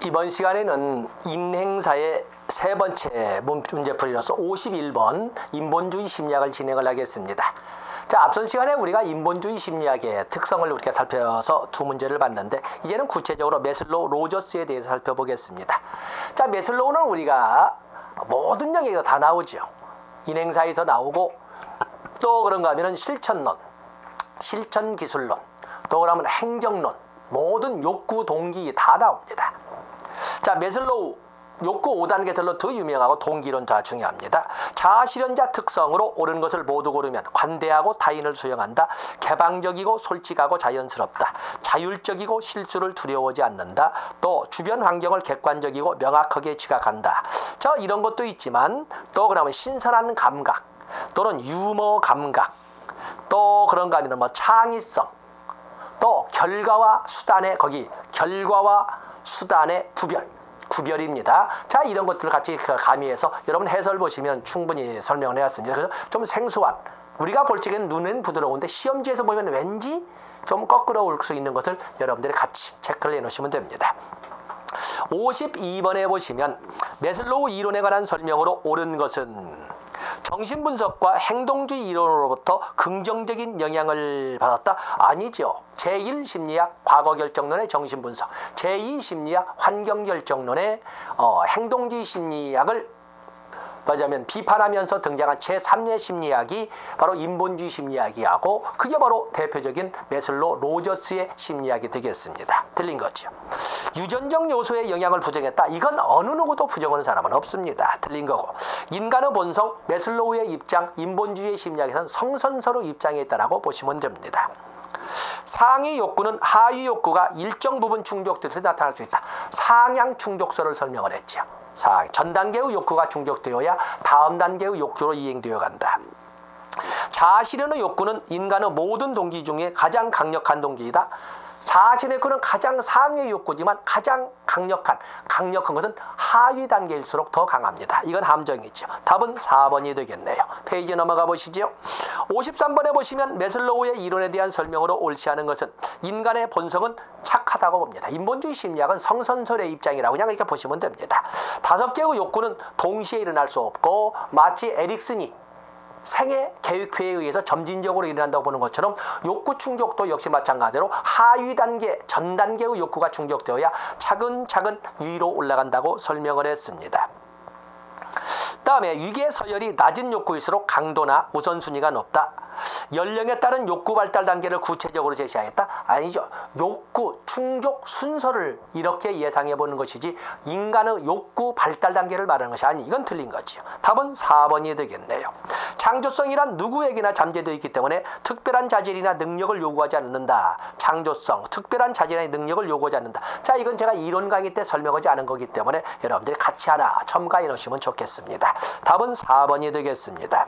이번 시간에는 인행사의 세 번째 문제풀이로서 51번 인본주의 심리학을 진행을 하겠습니다. 자, 앞선 시간에 우리가 인본주의 심리학의 특성을 우리가 살펴서 두 문제를 봤는데, 이제는 구체적으로 메슬로우 로저스에 대해서 살펴보겠습니다. 자, 메슬로우는 우리가 모든 영역에서 다 나오죠. 인행사에서 나오고, 또 그런가 하면은 실천론, 실천기술론, 또 그러면 행정론, 모든 욕구 동기 다 나옵니다. 자, 메슬로우 욕구 5단계들로 더 유명하고 동기론 자 중요합니다. 자아실현자 특성으로 옳은 것을 모두 고르면 관대하고 타인을 수용한다. 개방적이고 솔직하고 자연스럽다. 자율적이고 실수를 두려워하지 않는다. 또 주변 환경을 객관적이고 명확하게 지각한다. 자, 이런 것도 있지만 또 그러면 신선한 감각 또는 유머 감각, 또 그런가 하면 뭐 창의성, 또 결과와 수단의 결과와 수단의 구별입니다. 자, 이런 것들을 같이 가미해서 여러분 해설 보시면 충분히 설명을 해왔습니다. 그래서 좀 생소한, 우리가 볼 적에는 눈은 부드러운데 시험지에서 보면 왠지 좀 거꾸로 올 수 있는 것을 여러분들이 같이 체크를 해놓으시면 됩니다. 52번에 보시면 메슬로우 이론에 관한 설명으로 옳은 것은 정신분석과 행동주의 이론으로부터 긍정적인 영향을 받았다? 아니죠. 제1심리학 과거결정론의 정신분석, 제2심리학 환경결정론의 행동주의 심리학을 말하자면 비판하면서 등장한 제3의 심리학이 바로 인본주의 심리학이하고, 그게 바로 대표적인 메슬로우 로저스의 심리학이 되겠습니다. 틀린 거죠. 유전적 요소의 영향을 부정했다. 이건 어느 누구도 부정하는 사람은 없습니다. 틀린 거고, 인간의 본성, 메슬로우의 입장, 인본주의의 심리학에서는 성선서로 입장해 있다라고 보시면 됩니다. 상위 욕구는 하위 욕구가 일정 부분 충족될 때 나타날 수 있다. 상향 충족서를 설명을 했죠. 전 단계의 욕구가 충족되어야 다음 단계의 욕구로 이행되어 간다. 자아실현의 욕구는 인간의 모든 동기 중에 가장 강력한 동기이다. 자아실현의 욕구는 가장 상위의 욕구지만 가장 강력한 것은 하위 단계일수록 더 강합니다. 이건 함정이죠. 답은 4번이 되겠네요. 페이지 넘어가 보시죠. 53번에 보시면 메슬로우의 이론에 대한 설명으로 옳지 않은 것은 인간의 본성은 착하다고 봅니다. 인본주의 심리학은 성선설의 입장이라고 그냥 이렇게 보시면 됩니다. 5개의 욕구는 동시에 일어날 수 없고, 마치 에릭슨이 생애 계획표에 의해서 점진적으로 일어난다고 보는 것처럼 욕구 충족도 역시 마찬가지로 하위 단계, 전 단계의 욕구가 충족되어야 차근차근 위로 올라간다고 설명을 했습니다. 다음에 위계 서열이 낮은 욕구일수록 강도나 우선순위가 높다. 연령에 따른 욕구 발달 단계를 구체적으로 제시하겠다? 아니죠. 욕구 충족 순서를 이렇게 예상해 보는 것이지 인간의 욕구 발달 단계를 말하는 것이 아니, 이건 틀린 거죠. 답은 4번이 되겠네요. 창조성이란 누구에게나 잠재되어 있기 때문에 특별한 자질이나 능력을 요구하지 않는다. 창조성, 특별한 자질이나 능력을 요구하지 않는다. 자, 이건 제가 이론 강의 때 설명하지 않은 거기 때문에 여러분들이 같이 하나 첨가해 놓으시면 좋겠습니다. 답은 4번이 되겠습니다.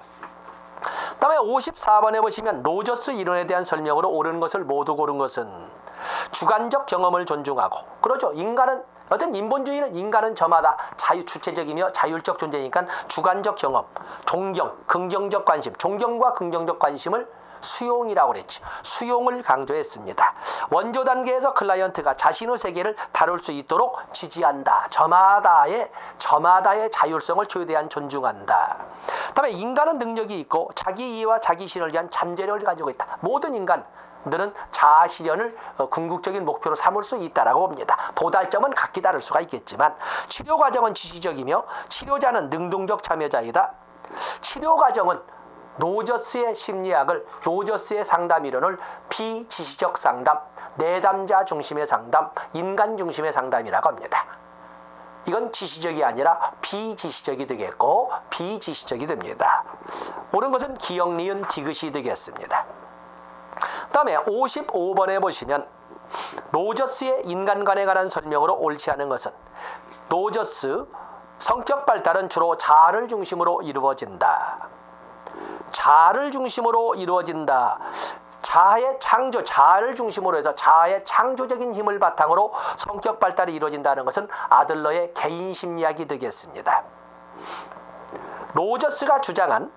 다음에 54번에 보시면 로저스 이론에 대한 설명으로 옳은 것을 모두 고른 것은 주관적 경험을 존중하고, 그렇죠. 어떤 인본주의는 인간은 저마다 주체적이며 자율적 존재니까 주관적 경험, 존경, 긍정적 관심, 존경과 긍정적 관심을 수용이라고 그랬지. 수용을 강조했습니다. 원조 단계에서 클라이언트가 자신의 세계를 다룰 수 있도록 지지한다. 저마다의 자율성을 최대한 존중한다. 다음에 인간은 능력이 있고 자기 이해와 자기 실현을 위한 잠재력을 가지고 있다. 모든 인간들은 자아 실현을 궁극적인 목표로 삼을 수 있다라고 봅니다. 도달점은 각기 다를 수가 있겠지만 치료 과정은 지시적이며 치료자는 능동적 참여자이다. 치료 과정은 로저스의 심리학을, 로저스의 상담 이론을 비지시적 상담, 내담자 중심의 상담, 인간 중심의 상담이라고 합니다. 이건 지시적이 아니라 비지시적이 되겠고, 비지시적이 됩니다. 옳은 것은 기억, 니은, 디귿이 되겠습니다. 다음에 55번에 보시면 로저스의 인간관에 관한 설명으로 옳지 않은 것은 로저스 성격 발달은 주로 자아를 중심으로 이루어진다. 자아를 중심으로 이루어진다. 자아를 중심으로 해서 자아의 창조적인 힘을 바탕으로 성격 발달이 이루어진다는 것은 아들러의 개인 심리학이 되겠습니다. 로저스가 주장한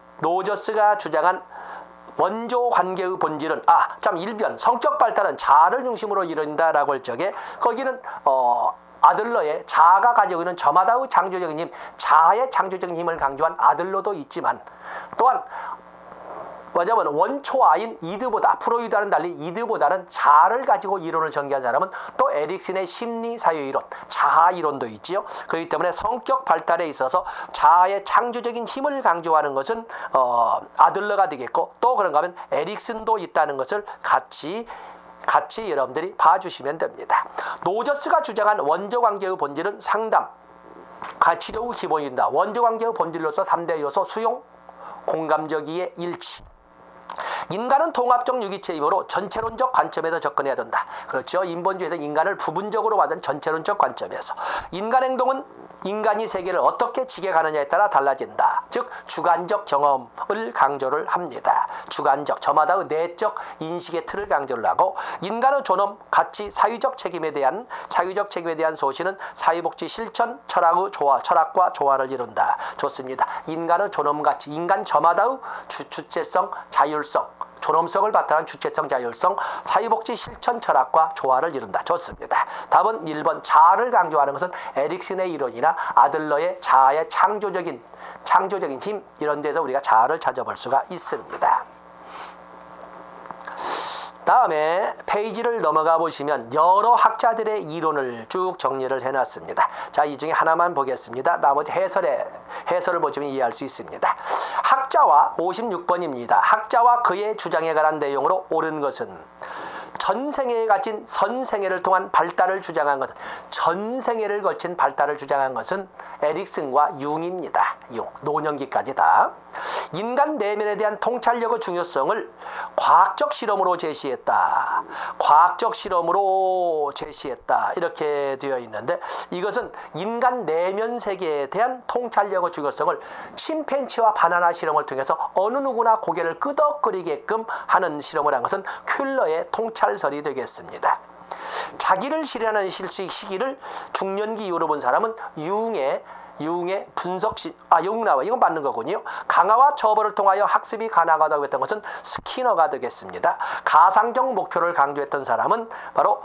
원조 관계의 본질은 1변 성격 발달은 자아를 중심으로 이루어진다라고 할 적에 거기는 아들러의 자아가 가지고 있는 저마다의 창조적인 힘, 자아의 창조적인 힘을 강조한 아들러도 있지만 또한 뭐냐면 원초아인 이드보다 프로이드와는 달리 이드보다는 자아를 가지고 이론을 전개한 사람은 또 에릭슨의 심리사유이론, 자아이론도 있지요. 그렇기 때문에 성격 발달에 있어서 자아의 창조적인 힘을 강조하는 것은 아들러가 되겠고 또 그런가 하면 에릭슨도 있다는 것을 같이 여러분들이 봐주시면 됩니다. 노저스가 주장한 원조관계의 본질은 상담, 치료의 기본이다. 원조관계의 본질로서 3대 요소 수용, 공감적 이해, 일치. 인간은 통합적 유기체이므로 전체론적 관점에서 접근해야 된다. 그렇죠. 인본주의에서 인간을 부분적으로 받은 전체론적 관점에서 인간 행동은 인간이 세계를 어떻게 지켜가느냐에 따라 달라진다. 즉 주관적 경험을 강조를 합니다. 주관적, 저마다의 내적 인식의 틀을 강조를 하고 인간의 존엄, 가치, 사회적 책임에 대한 소신은 사회복지 실천 철학과 조화를 이룬다. 좋습니다. 인간의 존엄 가치, 인간 저마다의 주체성, 자율성, 존엄성을 바탕한 주체성, 자율성, 사회복지 실천 철학과 조화를 이룬다. 좋습니다. 답은 1번 자아를 강조하는 것은 에릭슨의 이론이나 아들러의 자아의 창조적인 힘 이런 데서 우리가 자아를 찾아볼 수가 있습니다. 다음에 페이지를 넘어가 보시면 여러 학자들의 이론을 쭉 정리를 해놨습니다. 자, 이 중에 하나만 보겠습니다. 나머지 해설을 보시면 이해할 수 있습니다. 학자와 56번입니다. 학자와 그의 주장에 관한 내용으로 옳은 것은 전생에 가진 선생애를 통한 발달을 주장한 것은 전생애를 거친 발달을 주장한 것은 에릭슨과 융입니다. 융, 노년기까지다. 인간 내면에 대한 통찰력의 중요성을 과학적 실험으로 제시했다. 이렇게 되어 있는데 이것은 인간 내면 세계에 대한 통찰력의 중요성을 침팬지와 바나나 실험을 통해서 어느 누구나 고개를 끄덕거리게끔 하는 실험을 한 것은 퀼러의 통찰설이 되겠습니다. 자기를 실현하는 시기를 중년기 이후로 본 사람은 융의 융 나와 이건 맞는 거군요. 강화와 처벌을 통하여 학습이 가능하다고 했던 것은 스키너가 되겠습니다. 가상적 목표를 강조했던 사람은 바로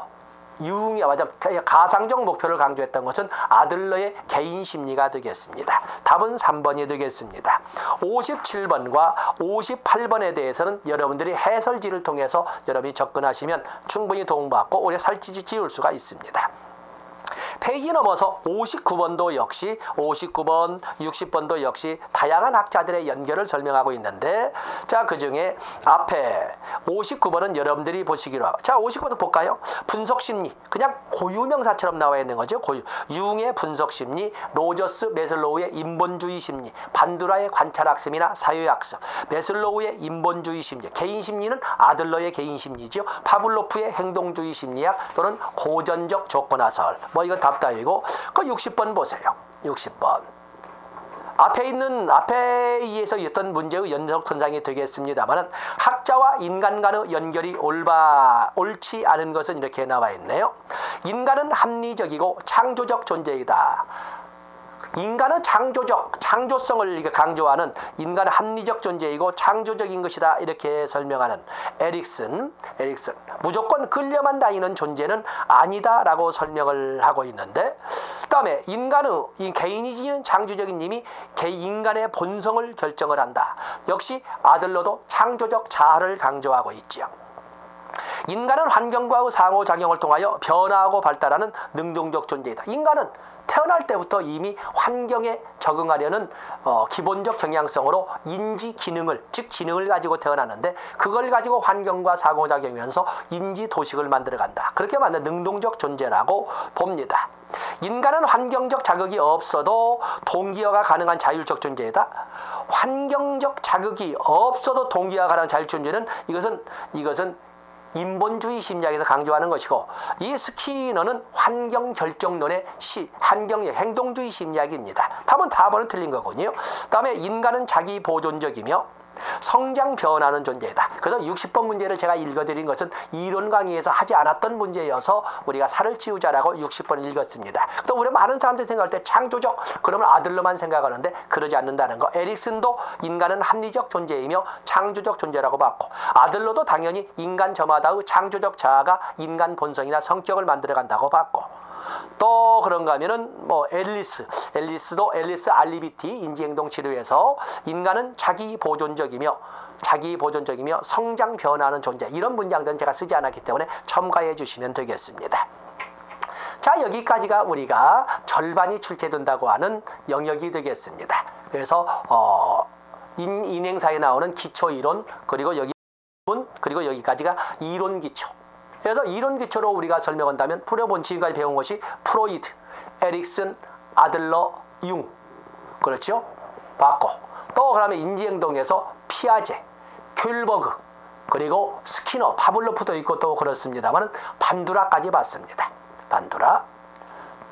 가상적 목표를 강조했던 것은 아들러의 개인 심리가 되겠습니다. 답은 3번이 되겠습니다. 57번과 58번에 대해서는 여러분들이 해설지를 통해서 여러분이 접근하시면 충분히 도움받고 오래 살찌지 지울 수가 있습니다. 페이지 넘어서 59번도 역시 59번, 60번도 역시 다양한 학자들의 연결을 설명하고 있는데 자, 그중에 앞에 59번은 여러분들이 보시기로 하고 자, 59번 볼까요? 분석심리, 그냥 고유명사처럼 나와 있는 거죠. 융의 분석심리, 로저스 메슬로우의 인본주의 심리, 반두라의 관찰학습이나 사회학습, 메슬로우의 인본주의 심리, 개인심리는 아들러의 개인심리죠. 파블로프의 행동주의 심리학 또는 고전적 조건화설, 이건 답답이고 그 60번 보세요. 60번 앞에 의해서 어떤 문제의 연속선상이 되겠습니다만은 학자와 인간 간의 연결이 옳지 않은 것은 이렇게 나와 있네요. 인간은 합리적이고 창조적 존재이다. 인간은 창조성을 강조하는 인간은 합리적 존재이고 창조적인 것이다. 이렇게 설명하는 에릭슨 무조건 끌려만 다니는 존재는 아니다라고 설명을 하고 있는데 그다음에 인간의 개인이 지닌 창조적인 힘이 인간의 본성을 결정을 한다. 역시 아들러도 창조적 자아를 강조하고 있지요. 인간은 환경과의 상호작용을 통하여 변화하고 발달하는 능동적 존재이다. 인간은 태어날 때부터 이미 환경에 적응하려는 기본적 경향성으로 인지 기능을, 즉 지능을 가지고 태어나는데 그걸 가지고 환경과 상호작용하면서 인지 도식을 만들어간다. 그렇게 만든 능동적 존재라고 봅니다. 인간은 환경적 자극이 없어도 동기화가 가능한 자율적 존재이다. 환경적 자극이 없어도 동기화가 가능한 자율적 존재는 이것은 인본주의 심리학에서 강조하는 것이고 이 스키너는 환경 결정론의 행동주의 심리학입니다. 답은 4번은 틀린 거군요. 다음에 인간은 자기 보존적이며 성장 변하는 존재이다. 그래서 60번 문제를 제가 읽어드린 것은 이론 강의에서 하지 않았던 문제여서 우리가 살을 찌우자라고 60번을 읽었습니다. 또 우리 많은 사람들이 생각할 때 창조적 그러면 아들로만 생각하는데 그러지 않는다는 거. 에릭슨도 인간은 합리적 존재이며 창조적 존재라고 봤고 아들로도 당연히 인간 저마다의 창조적 자아가 인간 본성이나 성격을 만들어간다고 봤고 또 그런가 하면은 뭐 앨리스도 앨리스 알리비티 인지행동 치료에서 인간은 자기 보존적이며 성장 변화하는 존재, 이런 문장들은 제가 쓰지 않았기 때문에 첨가해 주시면 되겠습니다. 자, 여기까지가 우리가 절반이 출제된다고 하는 영역이 되겠습니다. 그래서 인행사에 나오는 기초이론, 그리고 여기까지가 이론 기초. 그래서 이론 기초로 우리가 설명한다면 지금까지 배운 것이 프로이드, 에릭슨, 아들러, 융, 그렇죠? 봤고, 또 그다음에 인지행동에서 피아제, 큐일버그, 그리고 스키너, 파블로프도 있고 또 그렇습니다만 반두라까지 봤습니다. 반두라.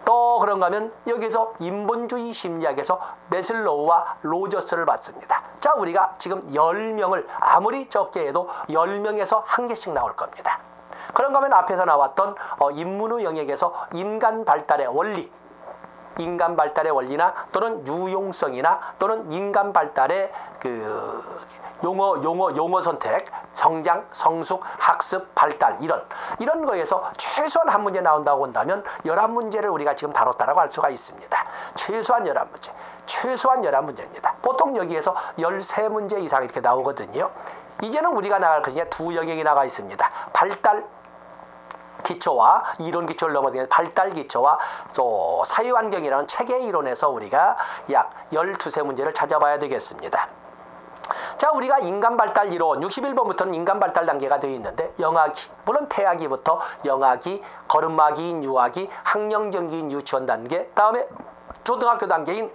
또 그런가 하면 여기서 인본주의 심리학에서 메슬로우와 로저스를 봤습니다. 자, 우리가 지금 10명을 아무리 적게 해도 10명에서 한 개씩 나올 겁니다. 그런가 하면 앞에서 나왔던 인문의 영역에서 인간 발달의 원리나 또는 유용성이나 또는 인간 발달의 용어 선택, 성장, 성숙, 학습, 발달, 이런 거에서 최소한 한 문제 나온다고 한다면 11문제를 우리가 지금 다뤘다라고 할 수가 있습니다. 최소한 11문제입니다. 보통 여기에서 13문제 이상 이렇게 나오거든요. 이제는 우리가 나갈 것이 두 영역이 나가 있습니다. 발달 기초와 이론 기초를 넘어서 발달 기초와 또 사회환경이라는 체계 이론에서 우리가 약 12문제를 찾아봐야 되겠습니다. 자, 우리가 인간 발달 이론 61번부터는 인간 발달 단계가 되어 있는데 영아기, 물론 태아기부터 영아기, 걸음마기인 유아기, 학령정기인 유치원 단계, 다음에 초등학교 단계인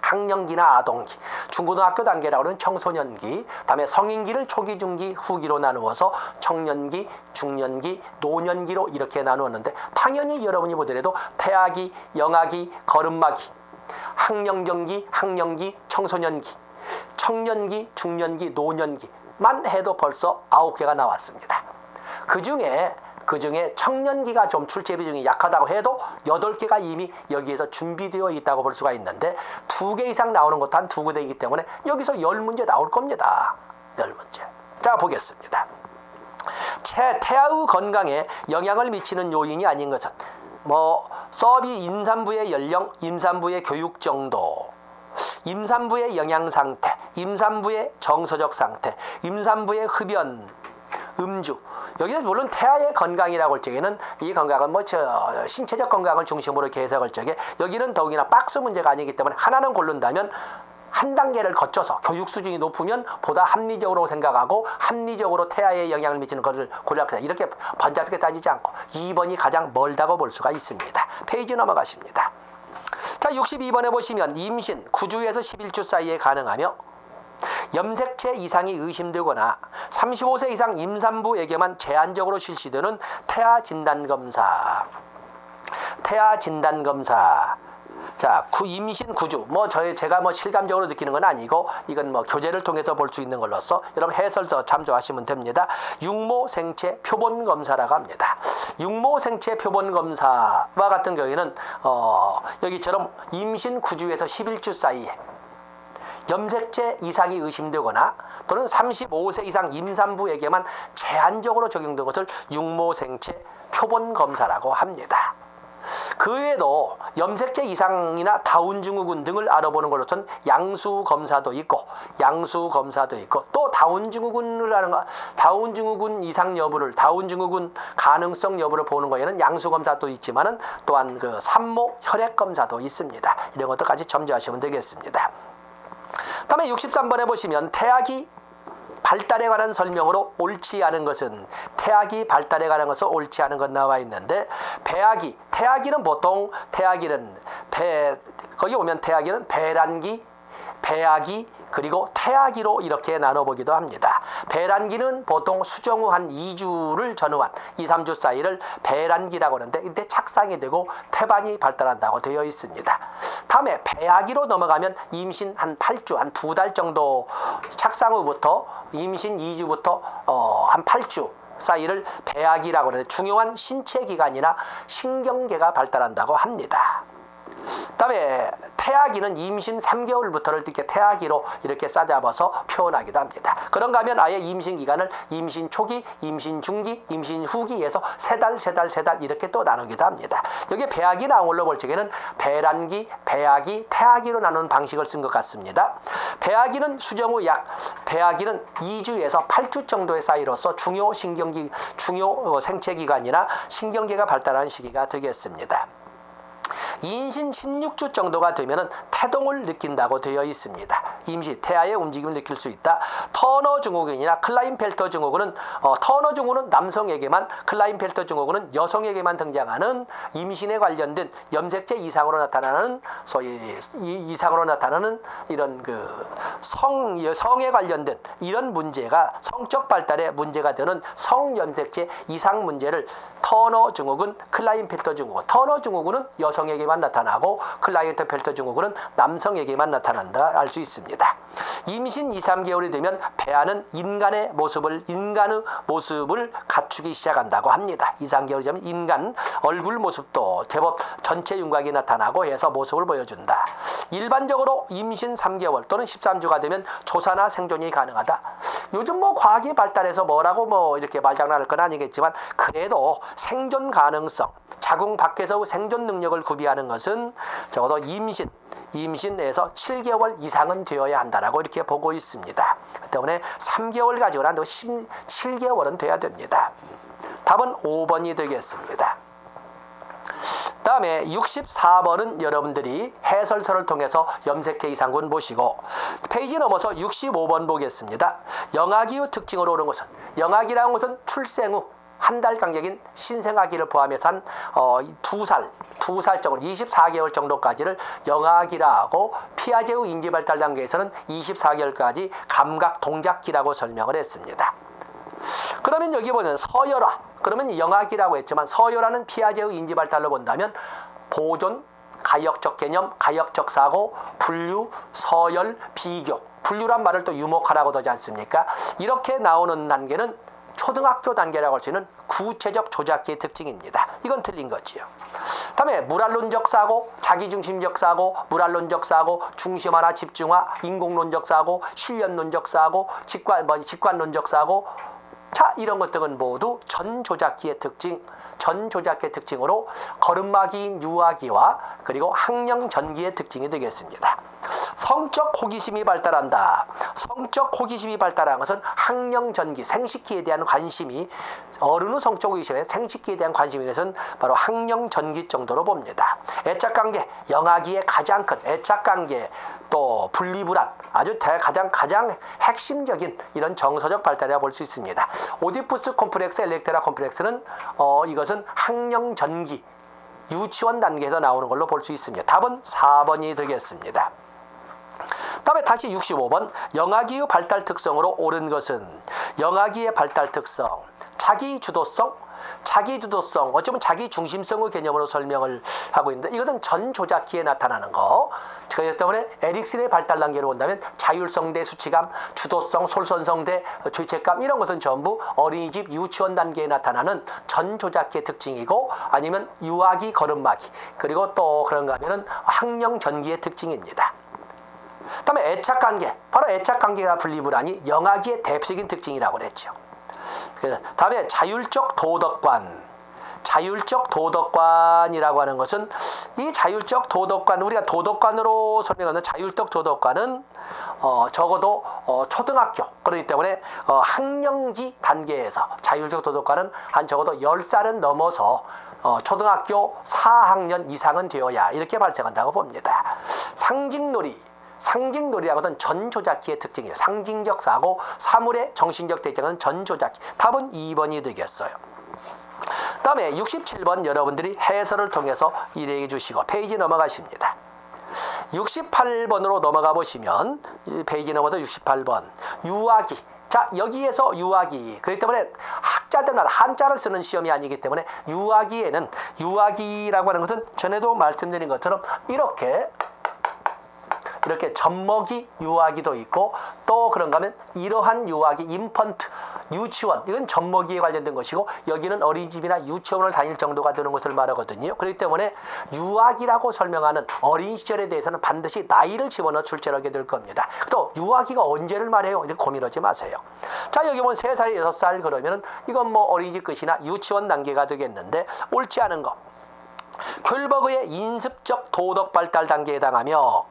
학령기나 아동기, 중고등학교 단계라고 하는 청소년기, 다음에 성인기를 초기, 중기, 후기로 나누어서 청년기, 중년기, 노년기로 이렇게 나누었는데 당연히 여러분이 보더라도 태아기, 영아기, 걸음마기, 학령정기, 학령기, 청소년기, 청년기, 중년기, 노년기만 해도 벌써 9개가 나왔습니다. 그 중에 청년기가 좀 출제 비중이 약하다고 해도 8개가 이미 여기에서 준비되어 있다고 볼 수가 있는데 2개 이상 나오는 것도 한 2군데이기 때문에 여기서 10문제 나올 겁니다. 10문제. 자, 보겠습니다. 태아의 건강에 영향을 미치는 요인이 아닌 것은 서비 임산부의 연령, 임산부의 교육 정도, 임산부의 영양 상태, 임산부의 정서적 상태, 임산부의 흡연, 음주. 여기서 물론 태아의 건강이라고 할 적에는 이 건강은 신체적 건강을 중심으로 계획할 적에 여기는 더욱이나 박스 문제가 아니기 때문에 하나는 고른다면 한 단계를 거쳐서 교육 수준이 높으면 보다 합리적으로 생각하고 합리적으로 태아에 영향을 미치는 것을 고려하겠다. 이렇게 번잡하게 따지지 않고 2번이 가장 멀다고 볼 수가 있습니다. 페이지 넘어가십니다. 자, 62번에 보시면 임신 9주에서 11주 사이에 가능하며 염색체 이상이 의심되거나 35세 이상 임산부에게만 제한적으로 실시되는 태아 진단검사. 자, 임신 9주. 제가 실감적으로 느끼는 건 아니고 이건 교재를 통해서 볼 수 있는 걸로서 여러분 해설서 참조하시면 됩니다. 육모 생체 표본 검사라고 합니다. 육모 생체 표본 검사와 같은 경우에는 여기처럼 임신 9주에서 11주 사이에 염색체 이상이 의심되거나 또는 35세 이상 임산부에게만 제한적으로 적용된 것을 육모생체 표본 검사라고 합니다. 그 외에도 염색체 이상이나 다운 증후군 등을 알아보는 것으로는 양수 검사도 있고 또 다운 증후군 이상 여부를, 다운 증후군 가능성 여부를 보는 거에는 양수 검사도 있지만은 또한 산모 혈액 검사도 있습니다. 이런 것들까지 점지하시면 되겠습니다. 다음에 63번에 보시면 태아기 발달에 관한 설명으로 옳지 않은 것은 옳지 않은 것 나와 있는데 태아기는 보통 거기 오면 태아기는 배란기, 배아기, 그리고 태아기로 이렇게 나눠보기도 합니다. 배란기는 보통 수정 후 한 2주를 전후한 2, 3주 사이를 배란기라고 하는데 이때 착상이 되고 태반이 발달한다고 되어 있습니다. 다음에 배아기로 넘어가면 임신 한 8주, 한 2달 정도 착상 후부터 임신 2주부터 한 8주 사이를 배아기라고 하는데 중요한 신체 기관이나 신경계가 발달한다고 합니다. 그다음에 태아기는 임신 3개월부터를 이렇게 태아기로 이렇게 싸잡아서 표현하기도 합니다. 그런가 하면 아예 임신 기간을 임신 초기, 임신 중기, 임신 후기에서 세 달 이렇게 또 나누기도 합니다. 여기 배아기 나온 걸로 볼 적에는 배란기, 배아기, 태아기로 나누는 방식을 쓴 것 같습니다. 배아기는 수정 후 배아기는 2주에서 8주 정도의 사이로서 중요 생체 기관이나 신경계가 발달하는 시기가 되겠습니다. 임신 16주 정도가 되면 태동을 느낀다고 되어 있습니다. 태아의 움직임을 느낄 수 있다. 터너 증후군이나 클라인펠터 증후군은 터너 증후군은 남성에게만, 클라인펠터 증후군은 여성에게만 등장하는 임신에 관련된 염색체 이상으로 나타나는 소위 이상으로 나타나는 이런 성에 관련된 이런 문제가 성적 발달에 문제가 되는 성염색체 이상 문제를 터너 증후군, 클라인펠터 증후군, 터너 증후군은 여성에게만 나타나고 클라이언트펠터 증후군은 남성에게만 나타난다 알 수 있습니다. 임신 2, 3개월이 되면 배아는 인간의 모습을 갖추기 시작한다고 합니다. 2, 3개월이 되면 인간 얼굴 모습도 제법 전체 윤곽이 나타나고 해서 모습을 보여준다. 일반적으로 임신 3개월 또는 13주가 되면 조사나 생존이 가능하다. 요즘 과학이 발달해서 뭐라고 이렇게 말장난할 건 아니겠지만 그래도 생존 가능성, 자궁 밖에서 생존 능력을 구비하는 것은 적어도 임신에서 7개월 이상은 되어야 한다라고 이렇게 보고 있습니다. 때문에 3개월 가지고는 안 되고 7개월은 돼야 됩니다. 답은 5번이 되겠습니다. 다음에 64번은 여러분들이 해설서를 통해서 염색체 이상군 보시고 페이지 넘어서 65번 보겠습니다. 영아기의 특징으로 오는 것은, 영아기라는 것은 출생 후 한 달 간격인 신생아기를 포함해서 한 2살 정도, 24개월 정도까지를 영아기라고, 피아제의 인지발달 단계에서는 24개월까지 감각 동작기라고 설명을 했습니다. 그러면 여기 보면 서열화, 그러면 영아기라고 했지만 서열화는 피아제의 인지발달로 본다면 보존, 가역적 개념, 가역적 사고, 분류, 서열, 비교, 분류란 말을 또 유목하라고 하지 않습니까? 이렇게 나오는 단계는 초등학교 단계라고 할 수 있는 구체적 조작기의 특징입니다. 이건 틀린 거지요. 다음에 물알론적 사고, 자기중심적 사고, 물알론적 사고, 중심화나 집중화, 인공론적 사고, 실련론적 사고, 직관론적 사고, 자, 이런 것들은 모두 전조작기의 특징으로 걸음마기인 유아기와 그리고 학령전기의 특징이 되겠습니다. 성적 호기심이 발달한다. 성적 호기심이 발달한 것은 학령전기, 생식기에 대한 관심이, 어른의 성적 호기심에 생식기에 대한 관심이 것은 바로 학령전기 정도로 봅니다. 애착관계, 영아기의 가장 큰 애착관계, 또 분리불안, 아주 가장 핵심적인 이런 정서적 발달이라고 볼 수 있습니다. 오디푸스 콤플렉스, 엘렉테라 콤플렉스는 이것은 학령전기, 유치원 단계에서 나오는 걸로 볼 수 있습니다. 답은 4번이 되겠습니다. 다음에 다시 65번, 영아기의 발달 특성으로 옳은 것은, 영아기의 발달 특성, 자기주도성, 어쩌면 자기중심성의 개념으로 설명을 하고 있는데 이것은 전조작기에 나타나는 거. 그렇기 때문에 에릭슨의 발달 단계로 본다면 자율성 대 수치감, 주도성, 솔선성 대 죄책감, 이런 것은 전부 어린이집 유치원 단계에 나타나는 전조작기의 특징이고, 아니면 유아기, 걸음마기, 그리고 또 그런가 하면은 학령전기의 특징입니다. 다음에 애착관계, 바로 애착관계가 분리불안이 영아기의 대표적인 특징이라고 그랬죠. 다음에 자율적 도덕관이라고 하는 것은, 이 자율적 도덕관, 우리가 도덕관으로 설명하는 자율적 도덕관은 적어도 초등학교, 그렇기 때문에 학령기 단계에서 자율적 도덕관은 한 적어도 10살은 넘어서 초등학교 4학년 이상은 되어야 이렇게 발생한다고 봅니다. 상징놀이라고 하는 전조작기의 특징이에요. 상징적 사고, 사물의 정신적 대장은 전조작기. 답은 2번이 되겠어요. 다음에 67번 여러분들이 해설을 통해서 일행해 주시고 페이지 넘어가십니다. 68번으로 넘어가 보시면, 페이지 넘어서 68번 유아기. 자, 여기에서 유아기, 그렇기 때문에 학자들마다 한자를 쓰는 시험이 아니기 때문에 유아기라고 하는 것은 전에도 말씀드린 것처럼 이렇게 젖먹이 유아기도 있고, 또 그런가 하면 이러한 유아기, 인펀트, 유치원, 이건 젖먹이에 관련된 것이고 여기는 어린이집이나 유치원을 다닐 정도가 되는 것을 말하거든요. 그렇기 때문에 유아기라고 설명하는 어린 시절에 대해서는 반드시 나이를 집어넣어 출제하게 될 겁니다. 또 유아기가 언제를 말해요? 이렇게 고민하지 마세요. 자, 여기 보면 3살, 6살 그러면은 이건 뭐 어린이집 끝이나 유치원 단계가 되겠는데 옳지 않은 거. 귤버그의 인습적 도덕 발달 단계에 해당하며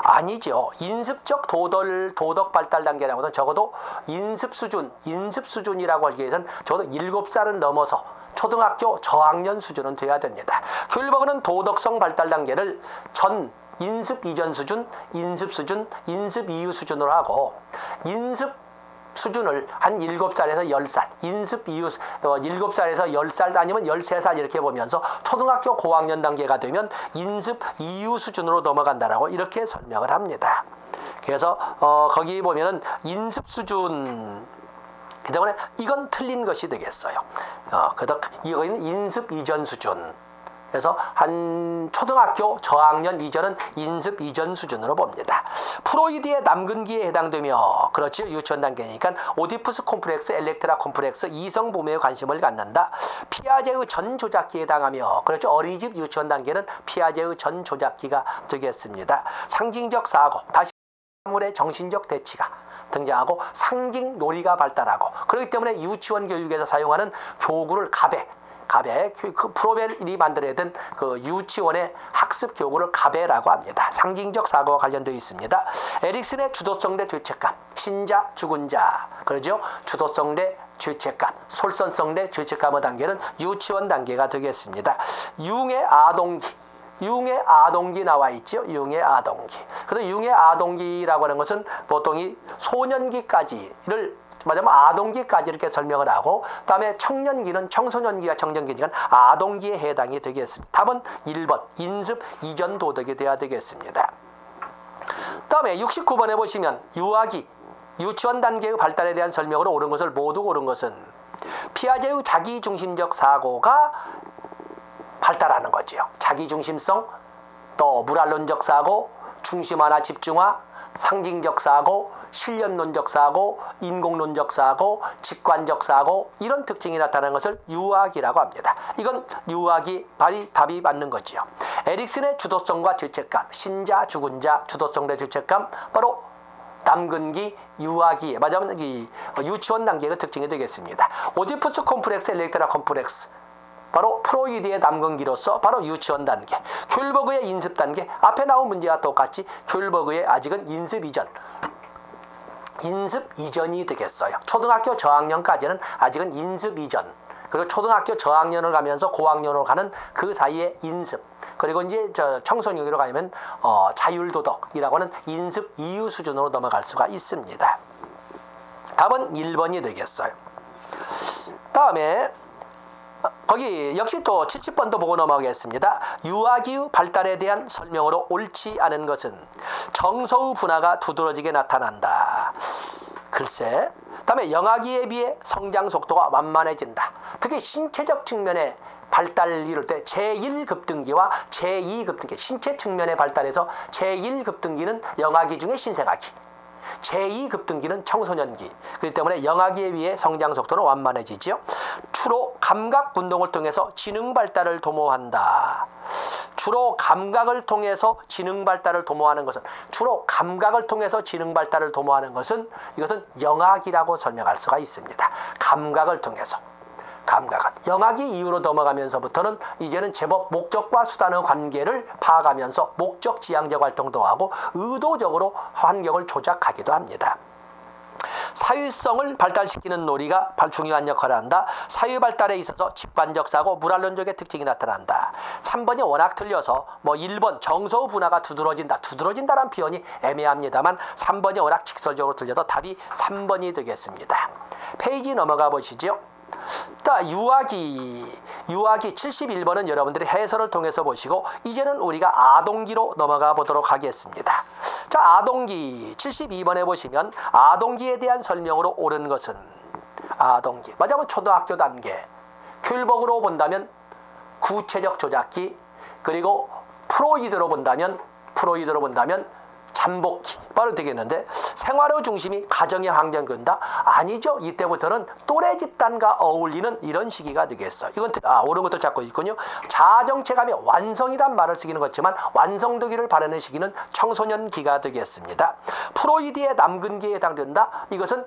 아니죠. 인습적 도덕 발달 단계라고 해서 적어도 인습 수준이라고 하기 위해서는 적어도 7살은 넘어서 초등학교 저학년 수준은 돼야 됩니다. 귤버그는 도덕성 발달 단계를 인습 이전 수준, 인습 수준, 인습 이후 수준으로 하고 인습 수준을 한 7살에서 10살, 인습 이후 7살에서 10살 아니면 13살 이렇게 보면서 초등학교 고학년 단계가 되면 인습 이후 수준으로 넘어간다라고 이렇게 설명을 합니다. 그래서 거기 보면은 인습 수준 그 때문에 이건 틀린 것이 되겠어요. 이거는 인습 이전 수준. 그래서 한 초등학교 저학년 이전은 인습 이전 수준으로 봅니다. 프로이드의 남근기에 해당되며 그렇죠. 유치원 단계니까 오디푸스 콤플렉스, 엘렉트라 콤플렉스, 이성 부모에 관심을 갖는다. 피아제의 전 조작기에 해당하며 그렇죠. 어린이집 유치원 단계는 피아제의 전 조작기가 되겠습니다. 상징적 사고, 다시 사물의 정신적 대치가 등장하고 상징 놀이가 발달하고 그렇기 때문에 유치원 교육에서 사용하는 교구를 가베 그 프로벨이 만들어야 된 그 유치원의 학습 교구를 가베라고 합니다. 상징적 사고와 관련되어 있습니다. 에릭슨의 주도성 대 죄책감, 신자, 죽은 자, 그러죠? 주도성 대 죄책감, 솔선성 대 죄책감의 단계는 유치원 단계가 되겠습니다. 융의 아동기 나와 있죠. 융의 아동기. 그런데 융의 아동기라고 하는 것은 보통 이 소년기까지를 말하자면 아동기까지 이렇게 설명을 하고 그다음에 청년기는 청소년기와 청년기니까 아동기에 해당이 되겠습니다. 답은 1번 인습 이전 도덕이 돼야 되겠습니다. 그다음에 69번에 보시면 유아기 유치원 단계의 발달에 대한 설명으로 옳은 것을 모두 고른 것은 피아제의 자기중심적 사고가 발달하는 거지요. 자기중심성, 또 물알론적 사고, 중심화나 집중화, 상징적 사고, 실련론적 사고, 인공론적 사고, 직관적 사고 이런 특징이 나타나는 것을 유아기라고 합니다. 이건 유아기 답이 맞는 거지요. 에릭슨의 주도성과 죄책감, 신자, 죽은 자, 주도성 대 죄책감 바로 남근기, 유아기, 맞아면 유치원 단계의 특징이 되겠습니다. 오디푸스 콤플렉스, 엘렉트라 콤플렉스 바로 프로이드의 남근기로서 바로 유치원 단계, 귤버그의 인습 단계, 앞에 나온 문제와 똑같이 귤버그의 아직은 인습 이전이 되겠어요. 초등학교 저학년까지는 아직은 인습 이전, 그리고 초등학교 저학년을 가면서 고학년으로 가는 그 사이에 인습, 그리고 이제 청소년기로 가면 자율도덕이라고 하는 인습 이후 수준으로 넘어갈 수가 있습니다. 답은 1번이 되겠어요. 다음에 거기 역시 또 70번도 보고 넘어가겠습니다. 유아기의 발달에 대한 설명으로 옳지 않은 것은 정서의 분화가 두드러지게 나타난다. 글쎄. 다음에 영아기에 비해 성장 속도가 완만해진다. 특히 신체적 측면의 발달 이룰 때 제1급등기와 제2급등기, 신체 측면의 발달에서 제1급등기는 영아기 중에 신생아기, 제2급등기는 청소년기. 그렇기 때문에 영아기에 비해 성장 속도는 완만해지죠. 주로 감각 운동을 통해서 지능 발달을 도모한다. 주로 감각을 통해서 지능 발달을 도모하는 것은 이것은 영아기라고 설명할 수가 있습니다. 감각을 통해서. 영아기 이후로 넘어가면서부터는 이제는 제법 목적과 수단의 관계를 파악하면서 목적 지향적 활동도 하고 의도적으로 환경을 조작하기도 합니다. 사유성을 발달시키는 놀이가 중요한 역할을 한다. 사유 발달에 있어서 직관적 사고, 물알론적의 특징이 나타난다. 3번이 워낙 틀려서 1번 정서의 분화가 두드러진다라는 표현이 애매합니다만 3번이 워낙 직설적으로 틀려도 답이 3번이 되겠습니다. 페이지 넘어가 보시죠. 유아기 71번은 여러분들이 해설을 통해서 보시고 이제는 우리가 아동기로 넘어가 보도록 하겠습니다. 자, 아동기 72번에 보시면 아동기에 대한 설명으로 옳은 것은 아동기 맞아요. 초등학교 단계 귤버그로 본다면 구체적 조작기, 그리고 프로이드로 본다면 잠복기 바로 되겠는데 생활의 중심이 가정의 환경 된다? 아니죠. 이때부터는 또래 집단과 어울리는 이런 시기가 되겠어. 이건 옳은 것도 찾고 있군요. 자아정체감의 완성이란 말을 쓰기는 그렇지만 완성되기를 바라는 시기는 청소년기가 되겠습니다. 프로이드의 남근기에 해당된다. 이것은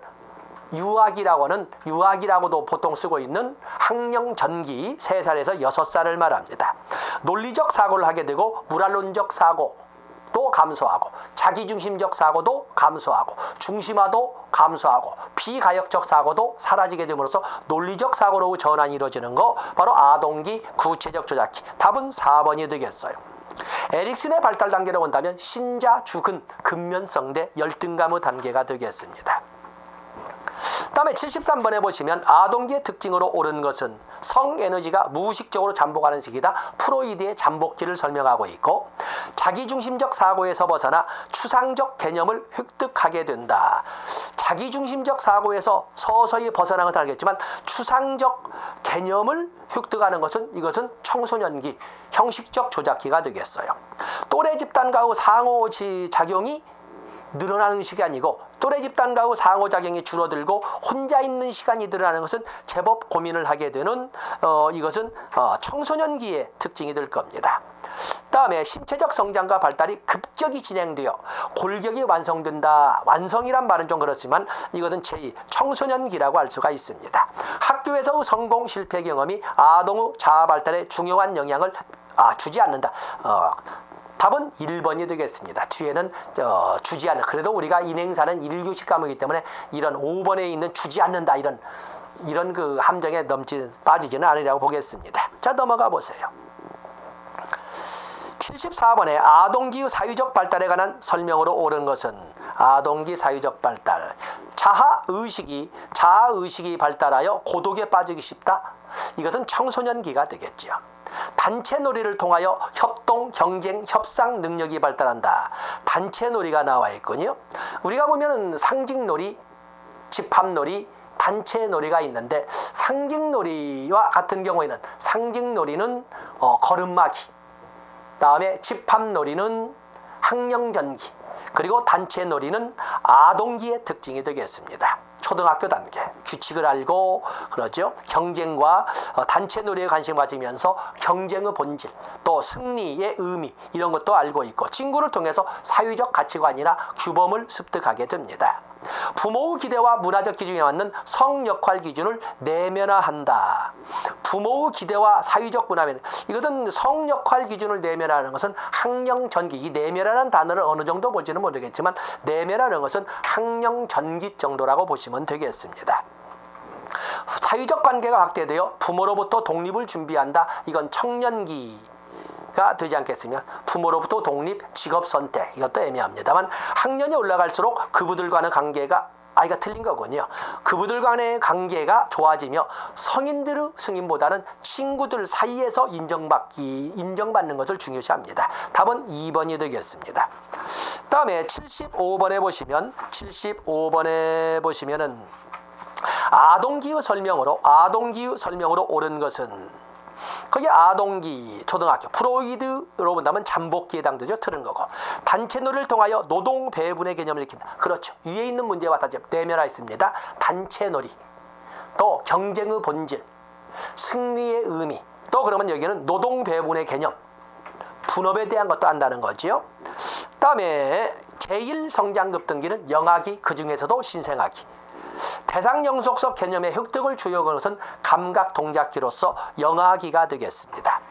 유아기라고도 보통 쓰고 있는 학령 전기 3살에서 6살을 말합니다. 논리적 사고를 하게 되고 무랄론적 사고도 감소하고 자기중심적 사고도 감소하고 중심화도 감소하고 비가역적 사고도 사라지게 됨으로써 논리적 사고로 전환이 이루어지는 거 바로 아동기 구체적 조작기. 답은 4번이 되겠어요. 에릭슨의 발달 단계로 본다면 신자, 주근, 근면성대, 열등감의 단계가 되겠습니다. 다음에 73번에 보시면 아동기의 특징으로 옳은 것은 성에너지가 무의식적으로 잠복하는 시기다. 프로이드의 잠복기를 설명하고 있고 자기중심적 사고에서 벗어나 추상적 개념을 획득하게 된다. 자기중심적 사고에서 서서히 벗어난 것은 알겠지만 추상적 개념을 획득하는 것은 이것은 청소년기, 형식적 조작기가 되겠어요. 또래 집단과의 상호작용이 늘어나는 시간이고 또래 집단과의 상호작용이 줄어들고 혼자 있는 시간이 늘어나는 것은 제법 고민을 하게 되는 이것은 청소년기의 특징이 될 겁니다. 다음에 신체적 성장과 발달이 급격히 진행되어 골격이 완성된다. 완성이란 말은 좀 그렇지만 이것은 제2 청소년기라고 할 수가 있습니다. 학교에서의 성공 실패 경험이 아동의 자아 발달에 중요한 영향을 주지 않는다. 답은 1번이 되겠습니다. 뒤에는 주지 않는. 그래도 우리가 인행사는 1교시 과목이기 때문에 이런 5번에 있는 주지 않는다 이런 그 함정에 빠지지는 않으리라고 보겠습니다. 자, 넘어가 보세요. 74번에 아동기의 사유적 발달에 관한 설명으로 옳은 것은 아동기 사유적 발달. 자아의식이 발달하여 고독에 빠지기 쉽다. 이것은 청소년기가 되겠죠. 단체 놀이를 통하여 협동, 경쟁, 협상 능력이 발달한다. 단체 놀이가 나와 있군요. 우리가 보면 상징놀이, 집합놀이, 단체 놀이가 있는데 상징놀이와 같은 경우에는 상징놀이는 걸음마기, 다음에 집합놀이는 학령전기, 그리고 단체놀이는 아동기의 특징이 되겠습니다. 초등학교 단계 규칙을 알고 그러죠. 경쟁과 단체놀이에 관심 가지면서 경쟁의 본질 또 승리의 의미 이런 것도 알고 있고 친구를 통해서 사회적 가치관이나 규범을 습득하게 됩니다. 부모의 기대와 문화적 기준에 맞는 성역할 기준을 내면화한다. 부모의 기대와 사회적 문화면 이것은 성역할 기준을 내면화하는 것은 학령전기. 이 내면화라는 단어를 어느 정도 볼지는 모르겠지만 내면화하는 것은 학령전기 정도라고 보시면 되겠습니다. 사회적 관계가 확대되어 부모로부터 독립을 준비한다. 이건 청년기가 되지 않겠으며 부모로부터 독립, 직업 선택 이것도 애매합니다만 학년이 올라갈수록 그분들과는 관계가 아이가 틀린 거군요. 그분들 간의 관계가 좋아지며 성인들의 승인보다는 친구들 사이에서 인정받는 것을 중요시합니다. 답은 2번이 되겠습니다. 다음에 75번에 보시면은 아동기의 설명으로 옳은 것은 거기 아동기 초등학교 프로이드로 본다면 잠복기에 해당되죠. 틀은 거고 단체놀이를 통하여 노동 배분의 개념을 익힌다. 그렇죠. 위에 있는 문제와 같이 내면화 있습니다. 단체놀이 또 경쟁의 본질 승리의 의미 또 그러면 여기는 노동 배분의 개념 분업에 대한 것도 안다는 거지요. 다음에 제1성장급 등기는 영아기 그 중에서도 신생아기 대상 영속적 개념의 획득을 주요하는 것은 감각 동작기로서 영아기가 되겠습니다.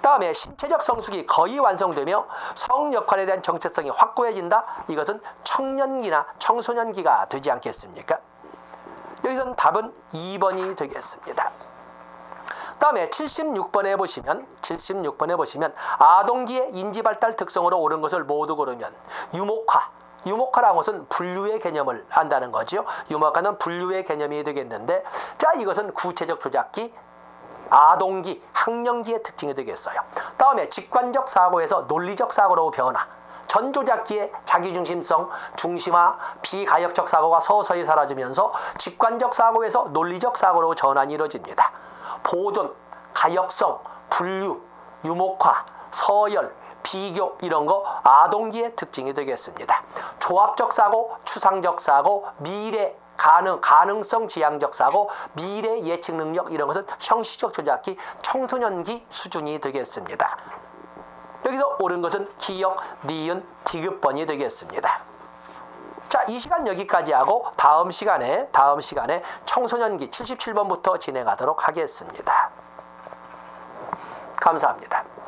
다음에 신체적 성숙이 거의 완성되며 성 역할에 대한 정체성이 확고해진다. 이것은 청년기나 청소년기가 되지 않겠습니까? 여기서는 답은 2번이 되겠습니다. 다음에 76번에 보시면 아동기의 인지발달 특성으로 옳은 것을 모두 고르면 유목화라는 것은 분류의 개념을 안다는 거죠. 유목화는 분류의 개념이 되겠는데 자 이것은 구체적 조작기, 아동기, 학령기의 특징이 되겠어요. 다음에 직관적 사고에서 논리적 사고로 변화. 전조작기의 자기중심성, 중심화, 비가역적 사고가 서서히 사라지면서 직관적 사고에서 논리적 사고로 전환이 이루어집니다. 보존, 가역성, 분류, 유목화, 서열, 비교 이런 거 아동기의 특징이 되겠습니다. 조합적 사고, 추상적 사고, 미래 가능성 지향적 사고, 미래 예측 능력 이런 것은 형식적 조작기, 청소년기 수준이 되겠습니다. 여기서 옳은 것은 기역, 니은, 디귿번이 되겠습니다. 자, 이 시간 여기까지 하고 다음 시간에 청소년기 77번부터 진행하도록 하겠습니다. 감사합니다.